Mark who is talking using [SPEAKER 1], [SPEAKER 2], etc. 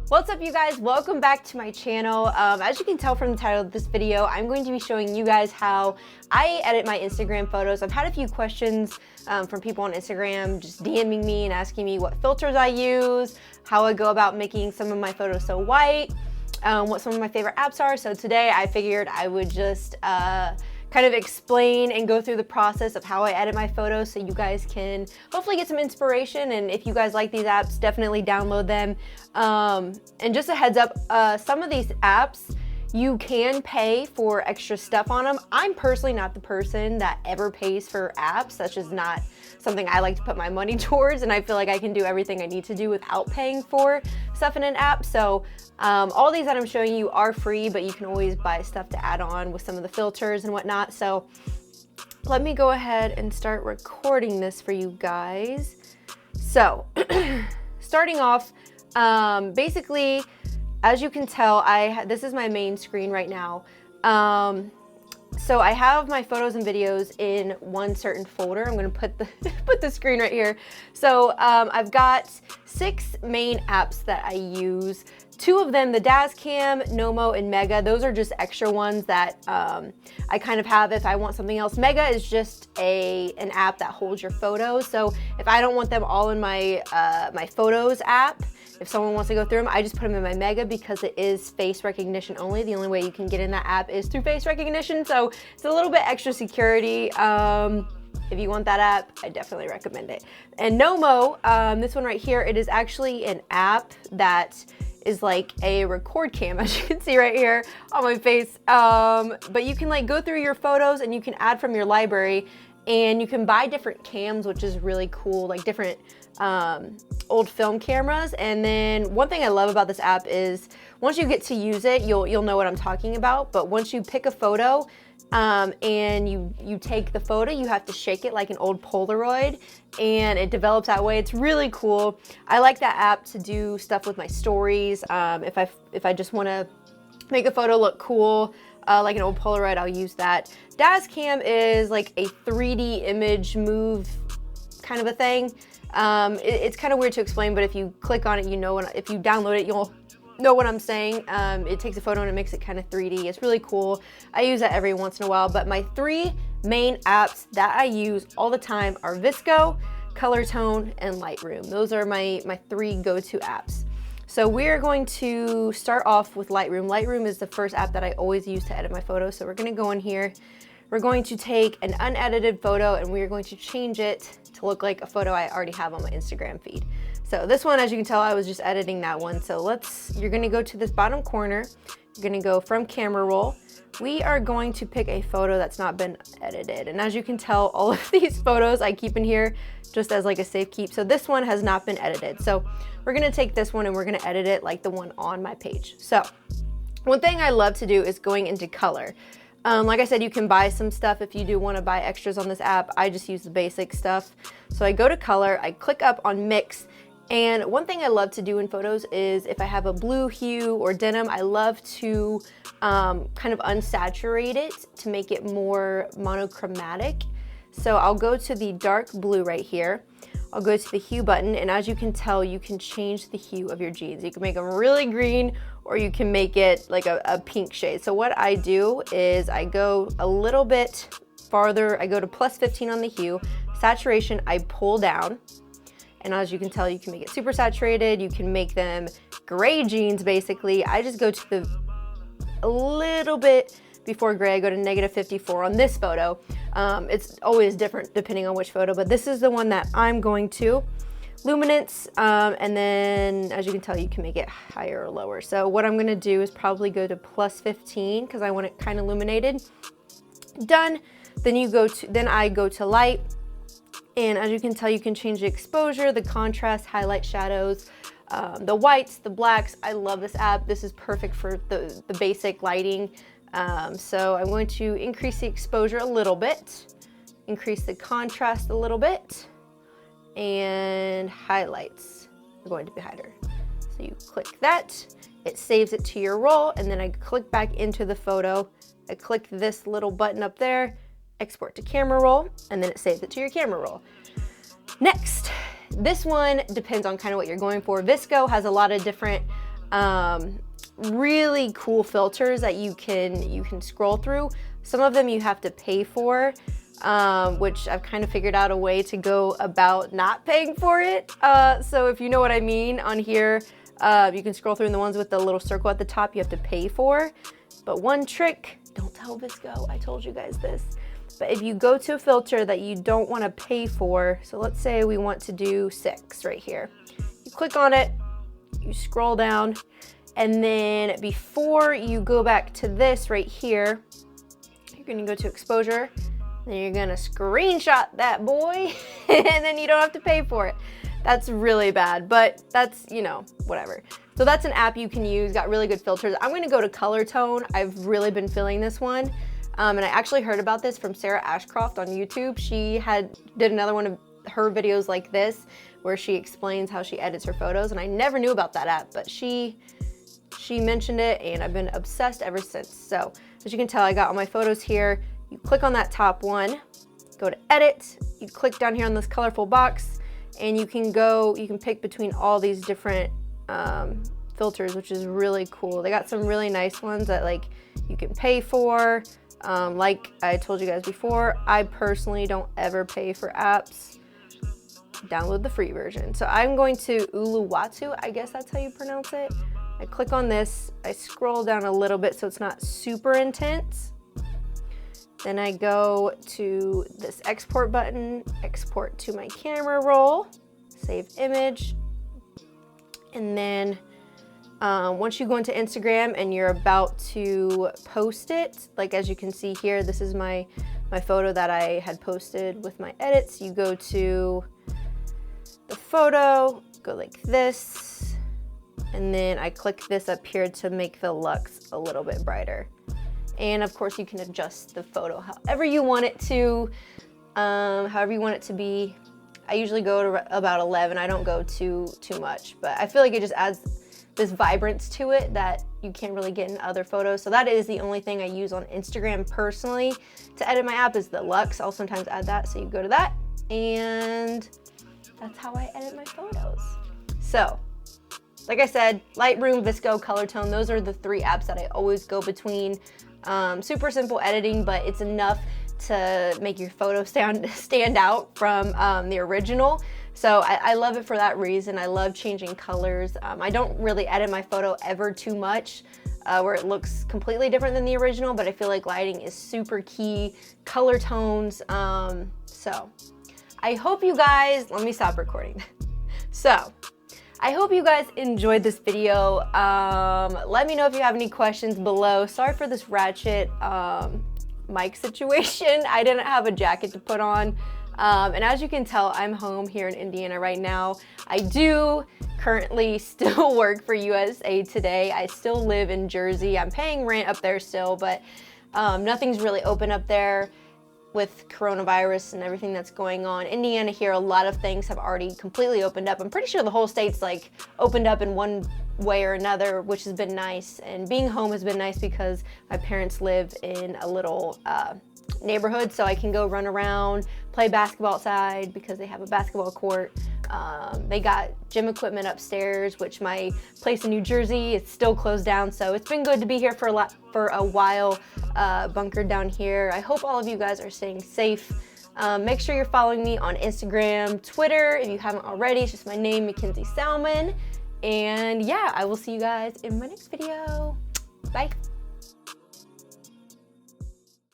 [SPEAKER 1] What's up, you guys? Welcome back to my channel. As you can tell from the title of this video, I'm going to be showing you guys how I edit my Instagram photos. I've had a few questions from people on Instagram just DMing me and asking me what filters I use, how I go about making some of my photos so white, what some of my favorite apps are. So today I figured I would just kind of explain and go through the process of how I edit my photos so you guys can hopefully get some inspiration. And if you guys like these apps, definitely download them. And just a heads up, some of these apps, you can pay for extra stuff on them. I'm personally not the person that ever pays for apps. That's just not something I like to put my money towards, and I feel like I can do everything I need to do without paying for stuff in an app. So all these that I'm showing you are free, but you can always buy stuff to add on with some of the filters and whatnot. So let me go ahead and start recording this for you guys. So starting off, basically, as you can tell, this is my main screen right now. So I have my photos and videos in one certain folder. I'm gonna put the screen right here. So I've got 6 main apps that I use. 2 of them, the Dazcam, Nomo, and Mega, those are just extra ones that I kind of have if I want something else. Mega is just an app that holds your photos. So if I don't want them all in my my Photos app, if someone wants to go through them, I just put them in my Mega because it is face recognition only. The only way you can get in that app is through face recognition. So it's a little bit extra security. If you want that app, I definitely recommend it. And Nomo, this one right here, it is actually an app that is like a record cam, as you can see right here on my face. But you can like go through your photos and you can add from your library, and you can buy different cams, which is really cool, like different old film cameras. And then one thing I love about this app is once you get to use it, you'll know what I'm talking about. But once you pick a photo and you take the photo, you have to shake it like an old Polaroid, and it develops that way. It's really cool. I like that app to do stuff with my stories. If I just want to make a photo look cool, like an old Polaroid, I'll use that. Dazcam is like a 3D image move kind of a thing. It's kind of weird to explain, but if you click on it, you know, if you download it, you'll know what I'm saying. It takes a photo and it makes it kind of 3D. It's really cool. I use that every once in a while, but my 3 main apps that I use all the time are VSCO, Colourtone, and Lightroom. Those are my 3 go-to apps. So we're going to start off with Lightroom. Lightroom is the first app that I always use to edit my photos. So we're gonna go in here. We're going to take an unedited photo and we're going to change it to look like a photo I already have on my Instagram feed. So this one, as you can tell, I was just editing that one. So you're gonna go to this bottom corner. You're gonna go from camera roll. We are going to pick a photo that's not been edited. And as you can tell, all of these photos I keep in here just as like a safe keep. So this one has not been edited. So we're gonna take this one and we're gonna edit it like the one on my page. So one thing I love to do is going into color. Like I said, you can buy some stuff if you do want to buy extras on this app. I just use the basic stuff. So I go to color, I click up on mix, and one thing I love to do in photos is if I have a blue hue or denim, I love to kind of unsaturate it to make it more monochromatic. So I'll go to the dark blue right here. I'll go to the hue button, and as you can tell, you can change the hue of your jeans. You can make them really green, or you can make it like a pink shade. So what I do is I go a little bit farther. I go to +15 on the hue. Saturation, I pull down. And as you can tell, you can make it super saturated. You can make them gray jeans, basically. I just go to a little bit before gray. I go to -54 on this photo. It's always different depending on which photo, but this is the one that I'm going to. Luminance, and then as you can tell, you can make it higher or lower. So what I'm gonna do is probably go to +15 because I want it kind of illuminated. Done. Then I go to light, and as you can tell, you can change the exposure, the contrast, highlight, shadows, the whites, the blacks. I love this app. This is perfect for the basic lighting. So I'm going to increase the exposure a little bit, increase the contrast a little bit, and highlights are going to be higher. So you click that, it saves it to your roll, and then I click back into the photo. I click this little button up there, export to camera roll, and then it saves it to your camera roll. Next, this one depends on kind of what you're going for. VSCO has a lot of different really cool filters that you can scroll through. Some of them you have to pay for, which I've kind of figured out a way to go about not paying for it. So if you know what I mean, on here, you can scroll through, and the ones with the little circle at the top you have to pay for. But one trick, don't tell VSCO, I told you guys this, but if you go to a filter that you don't want to pay for, so let's say we want to do 6 right here. You click on it, you scroll down, and then before you go back to this right here, you're gonna go to exposure, then you're gonna screenshot that boy, and then you don't have to pay for it. That's really bad, but that's, you know, whatever. So that's an app you can use, got really good filters. I'm gonna go to Colourtone. I've really been feeling this one. And I actually heard about this from Sarah Ashcroft on YouTube. She did another one of her videos like this, where she explains how she edits her photos, and I never knew about that app, but she mentioned it, and I've been obsessed ever since. So as you can tell, I got all my photos here. You click on that top one, go to edit, you click down here on this colorful box, and you can pick between all these different filters, which is really cool. They got some really nice ones that like you can pay for. Like I told you guys before, I personally don't ever pay for apps. Download the free version. So I'm going to Uluwatu, I guess that's how you pronounce it. I click on this, I scroll down a little bit so it's not super intense. Then I go to this export button, export to my camera roll, save image. And then once you go into Instagram and you're about to post it, like as you can see here, this is my photo that I had posted with my edits. You go to the photo, go like this, and then I click this up here to make the lux a little bit brighter. And of course you can adjust the photo however you want it to, however you want it to be. I usually go to about 11. I don't go too much, but I feel like it just adds this vibrance to it that you can't really get in other photos. So that is the only thing I use on Instagram personally to edit my app, is the lux. I'll sometimes add that, so you go to that, and that's how I edit my photos. So like I said, Lightroom, VSCO, Colourtone, those are the 3 apps that I always go between. Super simple editing, but it's enough to make your photo stand out from the original. So I love it for that reason. I love changing colors. I don't really edit my photo ever too much where it looks completely different than the original, but I feel like lighting is super key, color tones. So I hope you guys, let me stop recording. So I hope you guys enjoyed this video. Let me know if you have any questions below. Sorry for this ratchet mic situation. I didn't have a jacket to put on. And as you can tell, I'm home here in Indiana right now. I do currently still work for USA Today. I still live in Jersey. I'm paying rent up there still, but nothing's really open up there with coronavirus and everything that's going on. Indiana here, a lot of things have already completely opened up. I'm pretty sure the whole state's like opened up in one way or another, which has been nice. And being home has been nice because my parents live in a little neighborhood, so I can go run around, play basketball outside because they have a basketball court. They got gym equipment upstairs, which my place in New Jersey is still closed down, so it's been good to be here for a while, bunkered down here. I hope all of you guys are staying safe. Make sure you're following me on Instagram, Twitter, if you haven't already. It's just my name, Mackenzie Salmon. And yeah, I will see you guys in my next video.